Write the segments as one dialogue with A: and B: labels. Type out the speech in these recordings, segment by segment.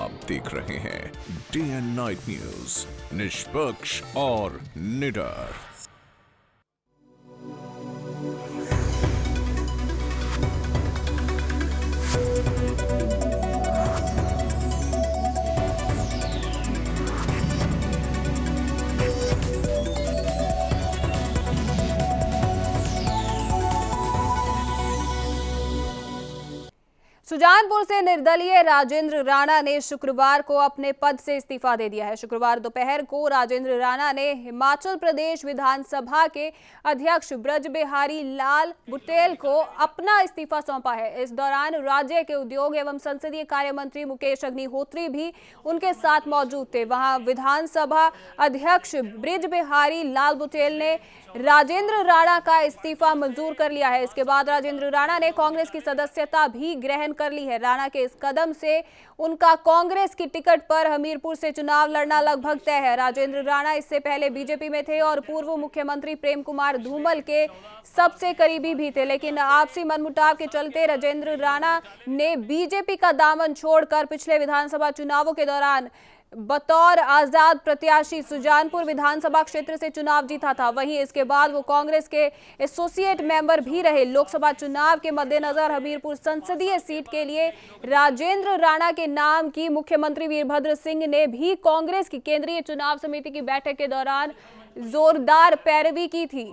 A: आप देख रहे हैं डे एंड नाइट न्यूज, निष्पक्ष और निडर।
B: सुजानपुर से निर्दलीय राजेंद्र राणा ने शुक्रवार को अपने पद से इस्तीफा दे दिया है। शुक्रवार दोपहर को राजेंद्र राणा ने हिमाचल प्रदेश विधानसभा के अध्यक्ष ब्रजबिहारी लाल बुटेल को अपना इस्तीफा सौंपा है। इस दौरान राज्य के उद्योग एवं संसदीय कार्य मंत्री मुकेश अग्निहोत्री भी उनके साथ मौजूद थे। वहां विधानसभा अध्यक्ष ब्रजबिहारी लाल बुटेल ने राजेंद्र राणा का इस्तीफा मंजूर कर लिया है। इसके बाद राजेंद्र राणा ने कांग्रेस की सदस्यता भी ग्रहण कर ली है। राणा के इस कदम से उनका कांग्रेस की टिकट पर हमीरपुर से चुनाव लड़ना लगभग तय है। राजेंद्र राणा इससे पहले बीजेपी में थे और पूर्व मुख्यमंत्री प्रेम कुमार धूमल के सबसे करीबी भी थे, लेकिन आपसी मनमुटाव के चलते राजेंद्र राणा ने बीजेपी का दामन छोड़कर पिछले विधानसभा चुनावों के दौरान बतौर आजाद प्रत्याशी सुजानपुर विधानसभा क्षेत्र से चुनाव जीता था। वहीं इसके बाद वो कांग्रेस के एसोसिएट मेंबर भी रहे। लोकसभा चुनाव के मद्देनजर हमीरपुर संसदीय सीट के लिए राजेंद्र राणा के नाम की मुख्यमंत्री वीरभद्र सिंह ने भी कांग्रेस की केंद्रीय चुनाव समिति की बैठक के दौरान जोरदार पैरवी की थी।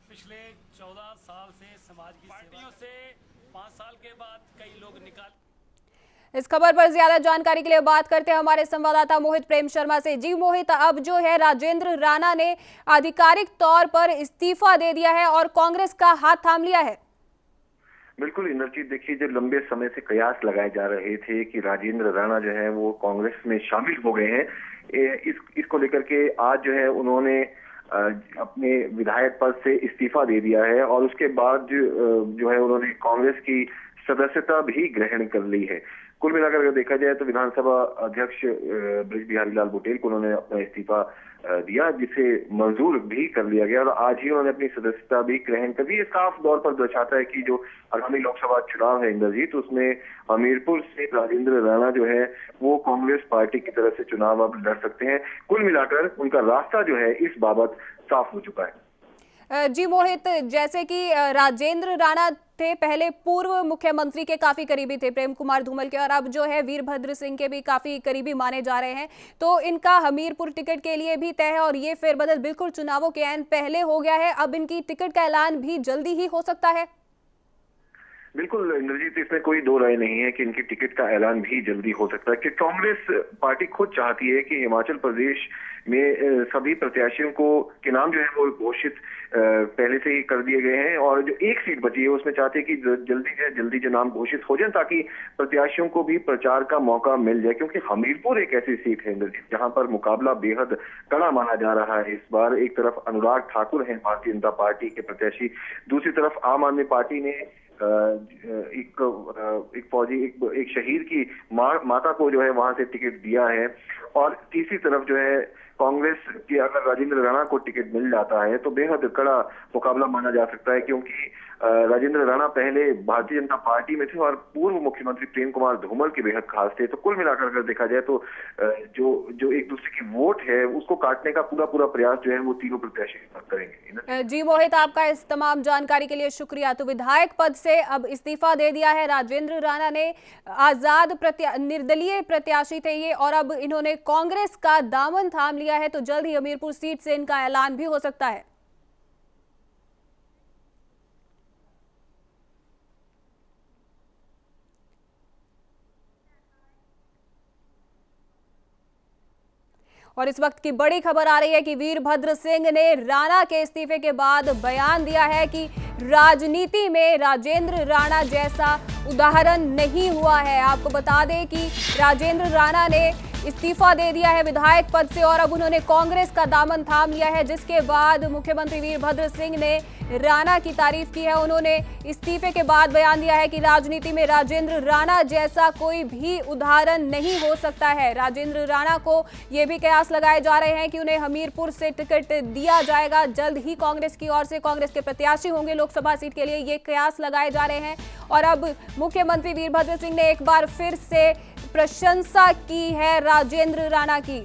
C: पिछले 14 साल से समाज की पार्टियों से 5 साल के बाद कई लोग निकाल।
B: इस खबर पर ज्यादा जानकारी के लिए बात करते हैं हमारे संवाददाता मोहित प्रेम शर्मा से। जी मोहित, अब जो है राजेंद्र राणा ने आधिकारिक तौर पर इस्तीफा दे दिया है और कांग्रेस का हाथ थाम लिया है।
D: बिल्कुल इंद्रजीत, देखिए जो लंबे समय से कयास लगाए जा रहे थे कि राजेंद्र राणा जो है वो कांग्रेस में शामिल हो गए हैं, इसको लेकर के आज जो है उन्होंने अपने विधायक पद से इस्तीफा दे दिया है और उसके बाद जो है उन्होंने कांग्रेस की सदस्यता भी ग्रहण कर ली है। कुल मिलाकर अगर देखा जाए तो विधानसभा अध्यक्ष ब्रजबिहारी लाल बुटेल को उन्होंने अपना इस्तीफा दिया, जिसे मंजूर भी कर लिया गया और आज ही उन्होंने अपनी सदस्यता भी ग्रहण कर दी। साफ तौर पर दर्शाता है कि जो आगामी लोकसभा चुनाव है इंद्रजीत, उसमें हमीरपुर से राजेंद्र राणा जो है वो कांग्रेस पार्टी की तरफ से चुनाव अब लड़ सकते हैं। कुल मिलाकर उनका रास्ता जो है इस बाबत साफ हो चुका है।
B: जी मोहित, जैसे कि राजेंद्र राणा थे पहले पूर्व मुख्यमंत्री के काफी करीबी थे प्रेम कुमार धूमल के, और अब जो है वीरभद्र सिंह के भी काफी करीबी माने जा रहे हैं, तो इनका हमीरपुर टिकट के लिए भी तय है और ये फेरबदल बिल्कुल चुनावों के ऐन पहले हो गया है। अब इनकी टिकट का ऐलान भी जल्दी ही हो सकता है।
D: बिल्कुल इंद्रजीत, इसमें कोई दो राय नहीं है कि इनकी टिकट का ऐलान भी जल्दी हो सकता है कि कांग्रेस पार्टी खुद चाहती है कि हिमाचल प्रदेश में सभी प्रत्याशियों के नाम जो है वो घोषित पहले से ही कर दिए गए हैं और जो एक सीट बची है उसमें चाहते हैं कि जल्दी जो नाम घोषित हो जाए ताकि प्रत्याशियों को भी प्रचार का मौका मिल जाए, क्योंकि हमीरपुर एक ऐसी सीट है जहां पर मुकाबला बेहद कड़ा माना जा रहा है। इस बार एक तरफ अनुराग ठाकुर हैं भारतीय जनता पार्टी के प्रत्याशी, दूसरी तरफ आम आदमी पार्टी ने एक फौजी एक शहीद की माता को जो है वहां से टिकट दिया है और तीसरी तरफ जो है कांग्रेस की अगर राजेंद्र राणा को टिकट मिल जाता है तो बेहद कड़ा मुकाबला माना जा सकता है, क्योंकि राजेंद्र राणा पहले भारतीय जनता पार्टी में थे और पूर्व मुख्यमंत्री प्रेम कुमार धूमल के बेहद खास थे। तो कुल मिलाकर अगर देखा जाए तो जो एक दूसरे की वोट है उसको काटने का पूरा प्रयास जो है वो तीनों प्रत्याशी करेंगे।
B: जी मोहित, आपका इस तमाम जानकारी के लिए शुक्रिया। तो विधायक पद से अब इस्तीफा दे दिया है राजेंद्र राणा ने। आजाद निर्दलीय प्रत्याशी थे ये और अब इन्होंने कांग्रेस का दामन थाम लिया है, तो जल्द ही हमीरपुर सीट से इनका ऐलान भी हो सकता है। और इस वक्त की बड़ी खबर आ रही है कि वीरभद्र सिंह ने राणा के इस्तीफे के बाद बयान दिया है कि राजनीति में राजेंद्र राणा जैसा उदाहरण नहीं हुआ है। आपको बता दें कि राजेंद्र राणा ने इस्तीफा दे दिया है विधायक पद से और अब उन्होंने कांग्रेस का दामन थाम लिया है, जिसके बाद मुख्यमंत्री वीरभद्र सिंह ने राणा की तारीफ की है। उन्होंने इस्तीफे के बाद बयान दिया है कि राजनीति में राजेंद्र राणा जैसा कोई भी उदाहरण नहीं हो सकता है। राजेंद्र राणा को ये भी कयास लगाए जा रहे हैं कि उन्हें हमीरपुर से टिकट दिया जाएगा। जल्द ही कांग्रेस की ओर से कांग्रेस के प्रत्याशी होंगे लोकसभा सीट के लिए, ये कयास लगाए जा रहे हैं। और अब मुख्यमंत्री वीरभद्र सिंह ने एक बार फिर से प्रशंसा की है राजेंद्र राणा की।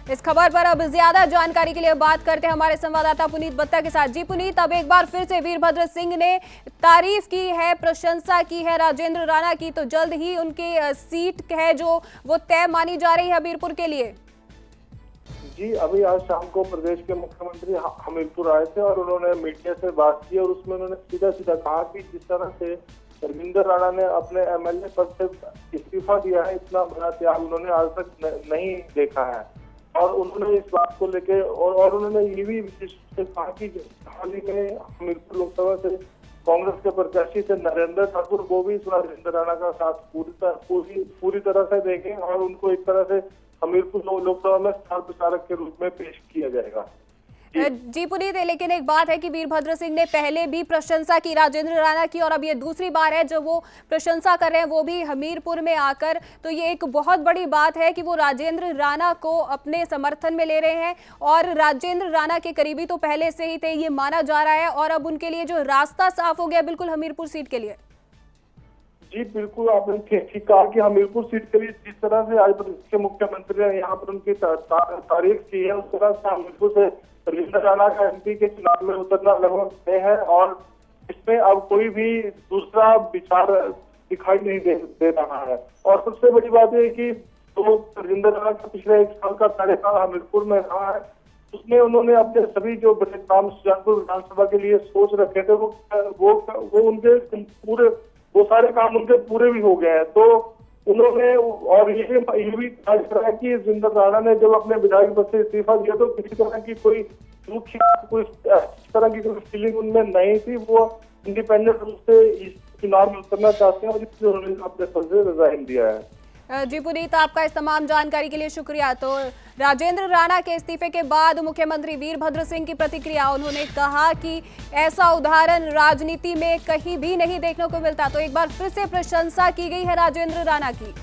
B: इस खबर पर अब ज्यादा जानकारी के लिए बात करते हैं हमारे संवाददाता पुनीत बत्ता के साथ। जी पुनीत, अब एक बार फिर से वीरभद्र सिंह ने तारीफ की है, प्रशंसा की है राजेंद्र राणा की, तो जल्द ही उनकी सीट है जो वो तय मानी जा रही है हमीरपुर के लिए।
E: जी, अभी आज शाम को प्रदेश के मुख्यमंत्री हमीरपुर आए थे और उन्होंने मीडिया से बात की और उसमें उन्होंने सीधा सीधा कहा कि जिस तरह से राजेंद्र राणा ने अपने एमएलए पद से इस्तीफा दिया है, इतना बड़ा त्याग उन्होंने आज तक नहीं देखा है। और उन्होंने इस बात को लेके और उन्होंने ये भी विशेष से कहा कि हाल ही में हमीरपुर लोकसभा से कांग्रेस के प्रत्याशी थे नरेंद्र ठाकुर, वो भी राजेंद्र राणा का साथ पूरी तरह से देंगे और उनको एक तरह से हमीरपुर लोकसभा में स्टार प्रचारक के रूप में पेश किया जाएगा।
B: जी पुनीत, लेकिन एक बात है कि वीरभद्र सिंह ने पहले भी प्रशंसा की राजेंद्र राणा की और अब ये दूसरी बार है जब वो प्रशंसा कर रहे हैं, वो भी हमीरपुर में आकर। तो ये एक बहुत बड़ी बात है कि वो राजेंद्र राणा को अपने समर्थन में ले रहे हैं और राजेंद्र राणा के करीबी तो पहले से ही थे, ये माना जा रहा है। और अब उनके लिए जो रास्ता साफ हो गया बिल्कुल हमीरपुर सीट के लिए।
E: जी बिल्कुल, आपने ठीक कहा कि हमीरपुर सीट के लिए जिस तरह से आज प्रदेश के मुख्यमंत्री ने यहाँ पर उनकी तारीफ की है, उस तरह से हमीरपुर से राजेंद्र राणा का एमपी के चुनाव में उतरना लगभग तय है और इसमें अब कोई भी दूसरा विचार दिखाई नहीं दे रहा है। और सबसे बड़ी बात है कि तो राजेंद्र राणा का पिछले 1 साल का कार्यकाल हमीरपुर में रहा है, उसमें उन्होंने अपने सभी जो बड़े काम सुजानपुर विधानसभा के लिए सोच रखे थे वो उनके पूरे वो सारे काम उनके पूरे भी हो गए हैं। तो उन्होंने और ये भी कहा जा रहा है कि राजेंद्र राणा ने जब अपने विधायक पद से इस्तीफा दिया तो किसी तरह की कोई दुख कोई इस तरह की कोई फीलिंग उनमें नहीं थी। वो इंडिपेंडेंट रूप से इस चुनाव में उतरना चाहते हैं और इसलिए उन्होंने अपने पद से रिजाइन दिया है।
B: जी पुनीत, आपका इस तमाम जानकारी के लिए शुक्रिया। तो राजेंद्र राणा के इस्तीफे के बाद मुख्यमंत्री वीरभद्र सिंह की प्रतिक्रिया, उन्होंने कहा कि ऐसा उदाहरण राजनीति में कहीं भी नहीं देखने को मिलता। तो एक बार फिर से प्रशंसा की गई है राजेंद्र राणा की।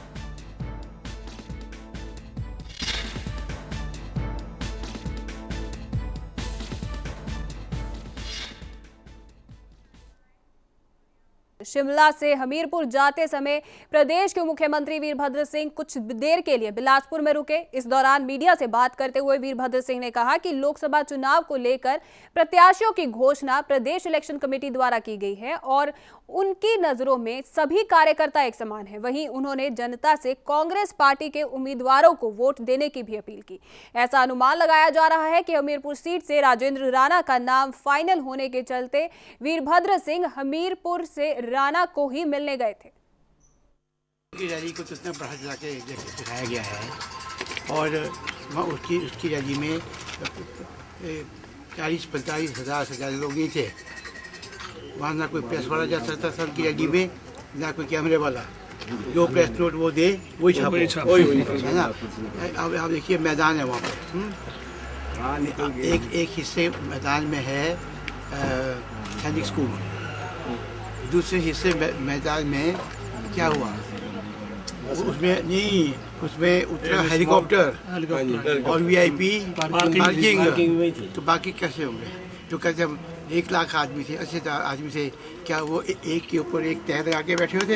B: शिमला से हमीरपुर जाते समय प्रदेश के मुख्यमंत्री वीरभद्र सिंह कुछ देर के लिए बिलासपुर में रुके। इस दौरान मीडिया से बात करते हुए वीरभद्र सिंह ने कहा कि लोकसभा चुनाव को लेकर प्रत्याशियों की घोषणा प्रदेश इलेक्शन कमेटी द्वारा की गई है और उनकी नजरों में सभी कार्यकर्ता एक समान हैं। वहीं उन्होंने जनता से कांग्रेस पार्टी के उम्मीदवारों को वोट देने की भी अपील की। ऐसा अनुमान लगाया जा रहा है कि हमीरपुर सीट से राजेंद्र राणा का नाम फाइनल होने के चलते वीरभद्र सिंह हमीरपुर से राणा को ही मिलने गए थे।
F: रैली को कितना बढ़ा चढ़ा के दिखाया गया है और वहाँ उसकी रैली में 40-45 हज़ार से ज़्यादा लोग नहीं थे। वहाँ ना कोई प्रेस वाला जा सकता था उनकी रैली में, ना कोई कैमरे वाला। जो प्रेस नोट वो दे वही छापो, है ना। अब आप देखिए मैदान है वहाँ पर, एक हिस्से मैदान में है सैनिक स्कूल, दूसरे हिस्से मैदान में क्या हुआ उसमें नहीं, उसमें उतरा हेलीकॉप्टर और वीआईपी पार्किंग, तो बाकी कैसे होंगे। तो कहते हम 1 लाख आदमी थे, 80,000 आदमी थे, क्या वो एक के ऊपर एक तह लगा के बैठे होते।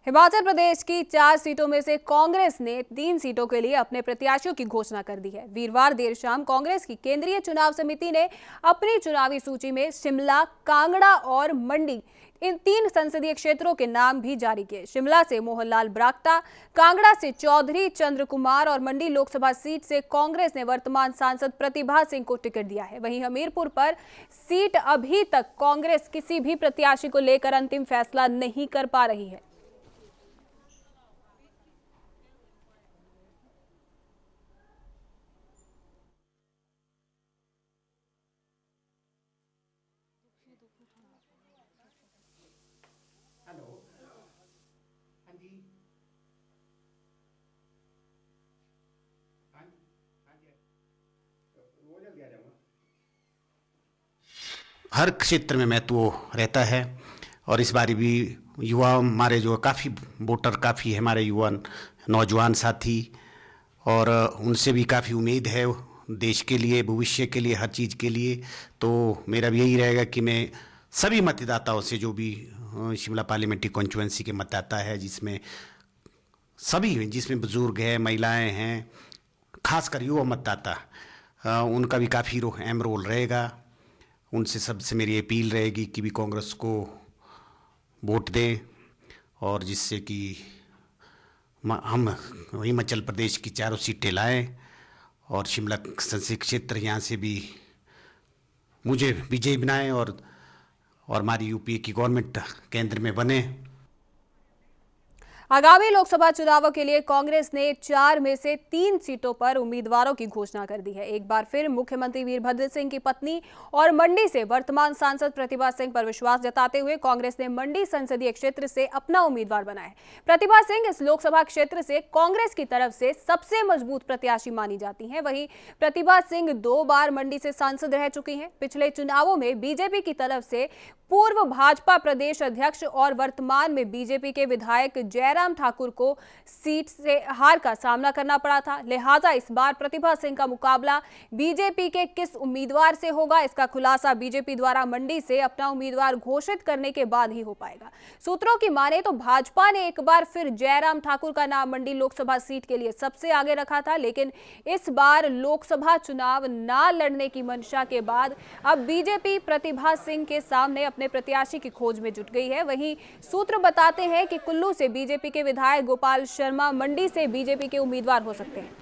B: हिमाचल प्रदेश की 4 सीटों में से कांग्रेस ने 3 सीटों के लिए अपने प्रत्याशियों की घोषणा कर दी है। वीरवार देर शाम कांग्रेस की केंद्रीय चुनाव समिति ने अपनी चुनावी सूची में शिमला, कांगड़ा और मंडी, इन 3 संसदीय क्षेत्रों के नाम भी जारी किए। शिमला से मोहनलाल ब्राक्टा, कांगड़ा से चौधरी चंद्र कुमार और मंडी लोकसभा सीट से कांग्रेस ने वर्तमान सांसद प्रतिभा सिंह को टिकट दिया है। वहीं हमीरपुर पर सीट अभी तक कांग्रेस किसी भी प्रत्याशी को लेकर अंतिम फैसला नहीं कर पा रही है।
G: हर क्षेत्र में महत्व रहता है और इस बार भी युवा हमारे जो काफ़ी वोटर काफ़ी है, हमारे युवा नौजवान साथी, और उनसे भी काफ़ी उम्मीद है देश के लिए, भविष्य के लिए, हर चीज़ के लिए। तो मेरा भी यही रहेगा कि मैं सभी मतदाताओं से, जो भी शिमला पार्लियामेंट्री कॉन्स्टिट्यूएंसी के मतदाता है, जिसमें बुजुर्ग हैं, महिलाएं हैं, खासकर युवा मतदाता, उनका भी काफ़ी अहम रोल रहेगा। उनसे सबसे मेरी अपील रहेगी कि भी कांग्रेस को वोट दें, और जिससे कि हम हिमाचल प्रदेश की 4 सीटें लाएं और शिमला संसदीय क्षेत्र यहाँ से भी मुझे विजयी बनाएं और हमारी यूपीए की गवर्नमेंट केंद्र में बने।
B: आगामी लोकसभा चुनावों के लिए कांग्रेस ने 4 में से 3 सीटों पर उम्मीदवारों की घोषणा कर दी है। एक बार फिर मुख्यमंत्री वीरभद्र सिंह की पत्नी और मंडी से वर्तमान सांसद प्रतिभा सिंह पर विश्वास जताते हुए कांग्रेस ने मंडी संसदीय क्षेत्र से अपना उम्मीदवार बनाया है। प्रतिभा सिंह इस लोकसभा क्षेत्र से कांग्रेस की तरफ से सबसे मजबूत प्रत्याशी मानी जाती हैं। वहीं प्रतिभा सिंह 2 बार मंडी से सांसद रह चुकी हैं। पिछले चुनावों में बीजेपी की तरफ से पूर्व भाजपा प्रदेश अध्यक्ष और वर्तमान में बीजेपी के विधायक जयराम ठाकुर को सीट से हार का सामना करना पड़ा था। लिहाजा इस बार प्रतिभा सिंह का मुकाबला बीजेपी के किस उम्मीदवार से होगा, इसका खुलासा बीजेपी द्वारा मंडी से अपना उम्मीदवार घोषित करने के बाद ही हो पाएगा। सूत्रों की माने तो भाजपा ने एक बार फिर जयराम ठाकुर का नाम मंडी लोकसभा सीट के लिए सबसे आगे रखा था, लेकिन इस बार लोकसभा चुनाव ना लड़ने की मंशा के बाद अब बीजेपी प्रतिभा सिंह के सामने अपने प्रत्याशी की खोज में जुट गई है। वहीं सूत्र बताते हैं कि कुल्लू से बीजेपी के विधायक गोपाल शर्मा मंडी से बीजेपी के उम्मीदवार हो सकते हैं।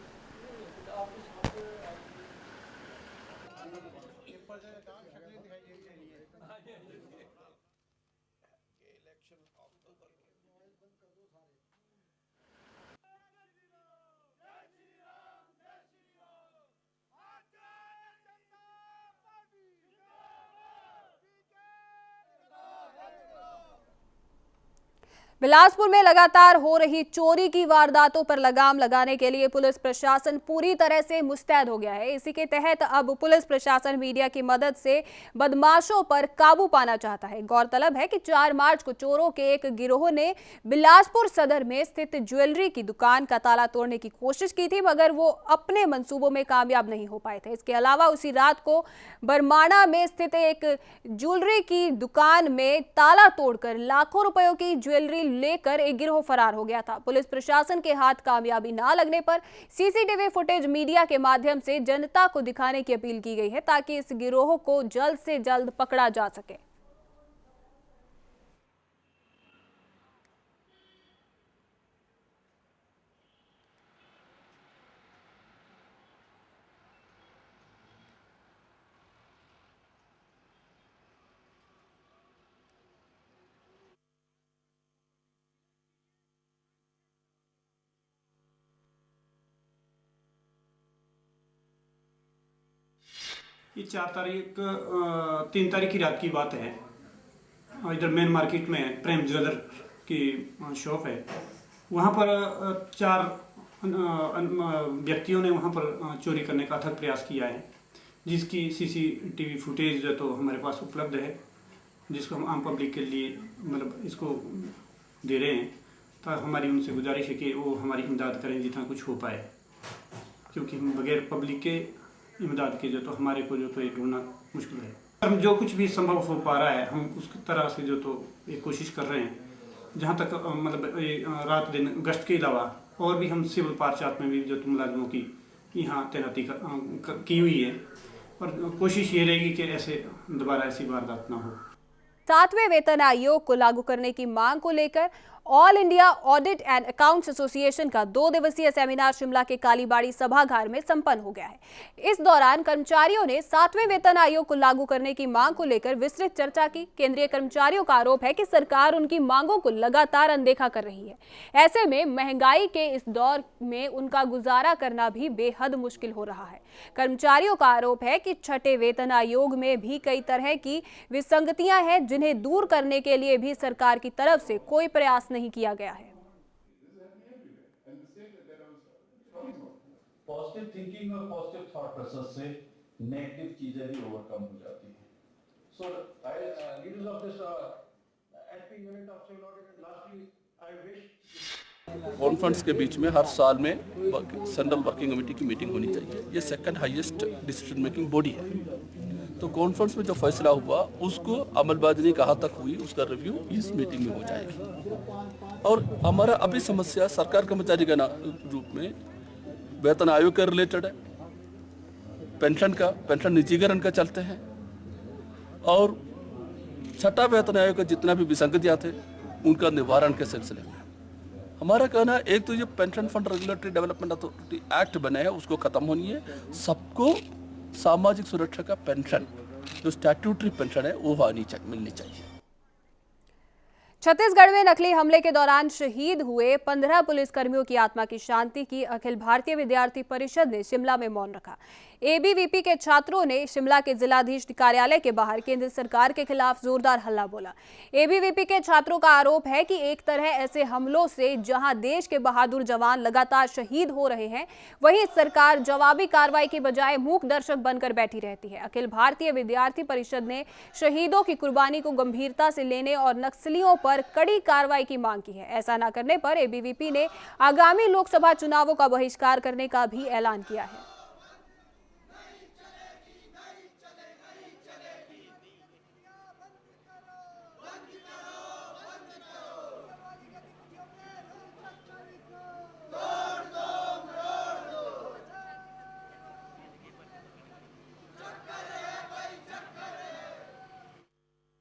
B: बिलासपुर में लगातार हो रही चोरी की वारदातों पर लगाम लगाने के लिए पुलिस प्रशासन पूरी तरह से मुस्तैद हो गया है। इसी के तहत अब पुलिस प्रशासन मीडिया की मदद से बदमाशों पर काबू पाना चाहता है। गौरतलब है कि 4 मार्च को चोरों के एक गिरोह ने बिलासपुर सदर में स्थित ज्वेलरी की दुकान का ताला तोड़ने की कोशिश की थी, मगर वो अपने मंसूबों में कामयाब नहीं हो पाए थे। इसके अलावा उसी रात को बरमाणा में स्थित एक ज्वेलरी की दुकान में ताला तोड़कर लाखों रुपयों की ज्वेलरी लेकर एक गिरोह फरार हो गया था। पुलिस प्रशासन के हाथ कामयाबी ना लगने पर सीसीटीवी फुटेज मीडिया के माध्यम से जनता को दिखाने की अपील की गई है, ताकि इस गिरोह को जल्द से जल्द पकड़ा जा सके।
H: ये 3 तारीख की रात की बात है। इधर मेन मार्केट में प्रेम ज्वेलर की शॉप है, वहाँ पर 4 व्यक्तियों ने वहाँ पर चोरी करने का अथक प्रयास किया है, जिसकी सीसीटीवी फुटेज जो तो हमारे पास उपलब्ध है, जिसको हम आम पब्लिक के लिए मतलब इसको दे रहे हैं। तो हमारी उनसे गुजारिश है कि वो हमारी इमदाद करें जितना कुछ हो पाए, क्योंकि बगैर पब्लिक के इमदाद के जो तो हमारे को जो तो ये ढूंढना मुश्किल है। हम जो कुछ भी संभव हो पा रहा है हम उस तरह से जो तो एक कोशिश कर रहे हैं। जहाँ तक मतलब रात दिन गश्त के अलावा और भी हम सिविल पार्चात में भी जो तो मुलाजिमों की यहाँ तैनाती की हुई है, और कोशिश ये रहेगी कि ऐसे दोबारा ऐसी वारदात ना हो।
B: 7वें वेतन आयोग को लागू करने की मांग को लेकर all India audit and accounts association का 2 दिवसीय सेमिनार शिमला के कालीबाड़ी सभागार में संपन्न हो गया है। इस दौरान कर्मचारियों ने 7वें वेतन आयोग को लागू करने की मांग को लेकर विस्तृत चर्चा की। केंद्रीय कर्मचारियों का आरोप है कि सरकार उनकी मांगों को लगातार अनदेखा कर रही है। ऐसे में महंगाई के इस दौर में उनका गुजारा करना भी बेहद मुश्किल हो रहा है। कर्मचारियों का आरोप है कि 6ठे वेतन आयोग में भी कई तरह की विसंगतियां हैं, जिन्हें दूर करने के लिए भी सरकार की तरफ से कोई प्रयास नहीं किया गया है।
I: पॉजिटिव थिंकिंग और पॉजिटिव थॉट प्रोसेस से नेगेटिव चीजें भी ओवरकम हो जाती हैं. So leaders of this SP unit of civil audit lastly I wish
J: conference के बीच में हर साल में सेंट्रल वर्किंग कमेटी की मीटिंग होनी चाहिए. ये second highest decision making body है. तो कॉन्फ्रेंस में जो फैसला हुआ उसको अमलबजारी कहाँ तक हुई उसका रिव्यू इस मीटिंग में हो जाएगी. और हमारा अभी समस्या सरकार कर्मचारी के रूप में वेतन आयोग के रिलेटेड है, पेंशन निजीकरण का चलते हैं, और छठा वेतन आयोग का जितना भी विसंगतियाँ थे उनका निवारण के सिलसिले में हमारा कहना है, एक तो ये pension fund regulatory development authority act बने हैं उसको खत्म होनी है. सबको सामाजिक सुरक्षा का पेंशन जो स्टैट्यूटरी पेंशन है वो मिलनी चाहिए.
B: छत्तीसगढ़ में नकली हमले के दौरान शहीद हुए 15 पुलिसकर्मियों की आत्मा की शांति की अखिल भारतीय विद्यार्थी परिषद ने शिमला में मौन रखा. एबीवीपी के छात्रों ने शिमला के जिलाधीश कार्यालय के बाहर केंद्र सरकार के खिलाफ जोरदार हल्ला बोला. एबीवीपी के छात्रों का आरोप है कि एक तरह ऐसे हमलों से जहां देश के बहादुर जवान लगातार शहीद हो रहे हैं, वहीं सरकार जवाबी कार्रवाई के बजाय मूक दर्शक बनकर बैठी रहती है. अखिल भारतीय विद्यार्थी परिषद ने शहीदों की कुर्बानी को गंभीरता से लेने और नक्सलियों पर कड़ी कार्रवाई की मांग की है. ऐसा न करने पर एबीवीपी ने आगामी लोकसभा चुनावों का बहिष्कार करने का भी ऐलान किया है.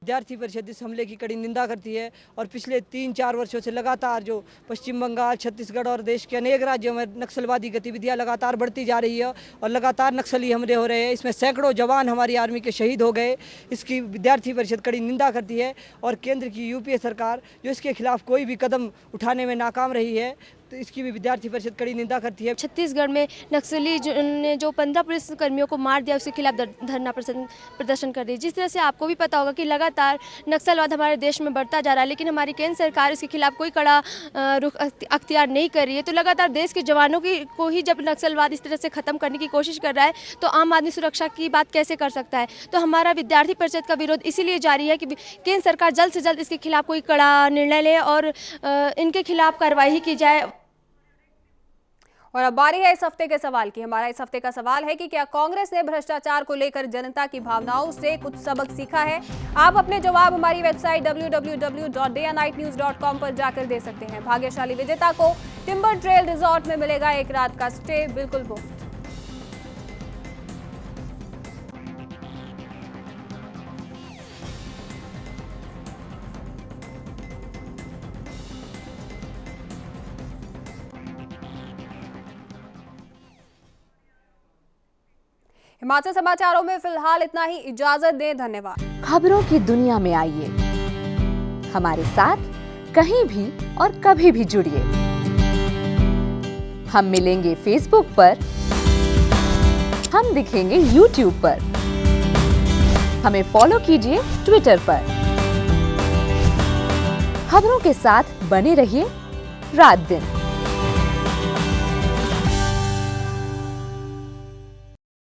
K: विद्यार्थी परिषद इस हमले की कड़ी निंदा करती है और पिछले 3-4 वर्षों से लगातार जो पश्चिम बंगाल, छत्तीसगढ़ और देश के अनेक राज्यों में नक्सलवादी गतिविधियां लगातार बढ़ती जा रही है और लगातार नक्सली हमले हो रहे हैं. इसमें सैकड़ों जवान हमारी आर्मी के शहीद हो गए. इसकी विद्यार्थी परिषद कड़ी निंदा करती है और केंद्र की यूपीए सरकार जो इसके खिलाफ कोई भी कदम उठाने में नाकाम रही है, तो इसकी भी विद्यार्थी परिषद कड़ी निंदा करती है.
L: छत्तीसगढ़ में नक्सली ने जो 15 पुलिसकर्मियों को मार दिया उसके खिलाफ धरना प्रदर्शन कर रही है. जिस तरह से आपको भी पता होगा कि लगातार नक्सलवाद हमारे देश में बढ़ता जा रहा है, लेकिन हमारी केंद्र सरकार इसके खिलाफ कोई कड़ा रुख अख्तियार नहीं कर रही है. तो लगातार देश के जवानों को ही जब नक्सलवाद इस तरह से ख़त्म करने की कोशिश कर रहा है तो आम आदमी सुरक्षा की बात कैसे कर सकता है. तो हमारा विद्यार्थी परिषद का विरोध इसीलिए जारी है कि केंद्र सरकार जल्द से जल्द इसके खिलाफ कोई कड़ा निर्णय ले और इनके खिलाफ कार्रवाई की जाए.
B: और अब बारी है इस हफ्ते के सवाल की. हमारा इस हफ्ते का सवाल है कि क्या कांग्रेस ने भ्रष्टाचार को लेकर जनता की भावनाओं से कुछ सबक सीखा है? आप अपने जवाब हमारी वेबसाइट www.dayandnightnews.com पर जाकर दे सकते हैं. भाग्यशाली विजेता को टिम्बर ट्रेल रिजॉर्ट में मिलेगा एक रात का स्टे बिल्कुल मुफ्त. हिमाचल समाचारों में फिलहाल इतना ही. इजाजत दें. धन्यवाद.
M: खबरों की दुनिया में आइए हमारे साथ कहीं भी और कभी भी जुड़िए. हम मिलेंगे फेसबुक पर, हम दिखेंगे यूट्यूब पर, हमें फॉलो कीजिए ट्विटर पर. खबरों के साथ बने रहिए रात दिन.